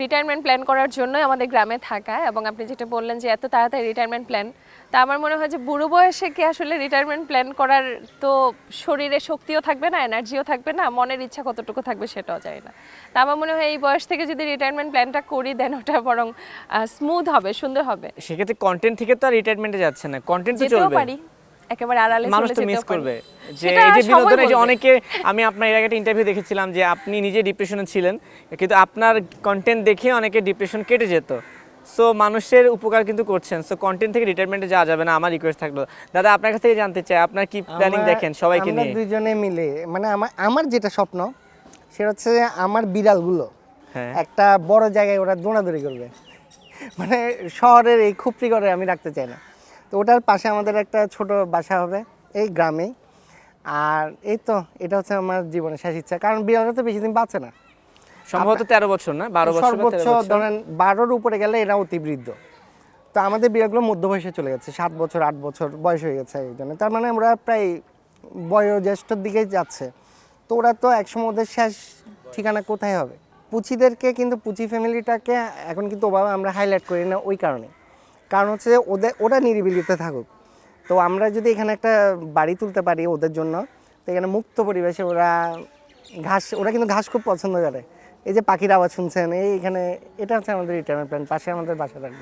Retirement plan করার জন্যই আমাদের গ্রামে থাকা, এবং আপনি যেটা বললেন যে এত তাড়াতাড়ি রিটায়ারমেন্ট প্ল্যান, তা আমার মনে হয় যে বুড়ো বয়সে কি আসলে রিটায়ারমেন্ট প্ল্যান করার তো শরীরে শক্তিও থাকবে না, এনার্জিও থাকবে না, মনের ইচ্ছা কতটুকু থাকবে সেটাও যায় না। তা আমার মনে হয় এই বয়স থেকে যদি রিটায়ারমেন্ট প্ল্যানটা করি দেন ওটা বরং স্মুথ হবে, সুন্দর হবে। সেক্ষেত্রে কন্টেন্ট থেকে তো আর রিটায়ারমেন্টে যাচ্ছে না, কন্টেন্ট তো যেতেও চলবে, পারি, একেবারে আড়ালে মানুষ চলে তো মিস যেতেও পারি। করবে। যে সেটা এই যে সবাই বিনোদনের যে বলবে। অনেকে, আমি আপনার এর আগে একটা ইন্টারভিউ দেখেছিলাম যে আপনি নিজে ডিপ্রেশনে ছিলেন, কিন্তু আপনার কন্টেন্ট দেখে অনেকে ডিপ্রেশন কেটে যেত। সো মানুষের উপকার কিন্তু করছেন। সো কন্টেন্ট থেকে রিটায়ারমেন্টে যাওয়া যাবে না, আমার রিকোয়েস্ট থাকলো। দাদা আপনার কাছ থেকে জানতে চাই আপনার কি প্ল্যানিং দেখেন সবাইকে আমরা নিয়ে? দুজনে মিলে, মানে আমার যেটা স্বপ্ন সেটা হচ্ছে যে আমার বিড়ালগুলো হ্যাঁ, একটা বড় জায়গায় ওরা দৌড়াদৌড়ি করবে। মানে শহরের এই খুপড়ি ঘরে আমি রাখতে চাই না। তো ওটার পাশে আমাদের একটা ছোট বাসা হবে এই গ্রামেই। আর এই তো এটা হচ্ছে আমার জীবনের শেষ ইচ্ছা, কারণ বিড়ালরা তো বেশি দিন বাঁচে না। সম্ভবত 13 বছর না 12 বছর বা 13 সর্বোচ্চ বছর। ধরেন 12-র উপরে গেলে এরা অতিবৃদ্ধ। তো আমাদের বিড়ালগুলো মধ্য বয়সে চলে গেছে, 7 বছর 8 বছর বয়স হয়ে গেছে এই জন্য। তার মানে ওরা প্রায় বয়োজ্যেষ্ঠর দিকেই যাচ্ছে। তো ওরা তো একসময় ওদের শেষ ঠিকানা কোথায় হবে? পুচিদেরকে কিন্তু পুচি ফ্যামিলিটাকে এখন কিন্তু ওভাবে আমরা হাইলাইট করি না ওই কারণে। কারণ হচ্ছে যে ওরা নিরিবিলিতে থাকুক। তো আমরা যদি এখানে একটা বাড়ি তুলতে পারি ওদের জন্য, তো এখানে মুক্ত পরিবেশে ওরা কিন্তু ঘাস খুব পছন্দ করে। এই যে পাখির আওয়াজ শুনছেন এইখানে, এটা হচ্ছে আমাদের রিটায়ারমেন্ট প্ল্যান, পাশে আমাদের বাসা থাকবে।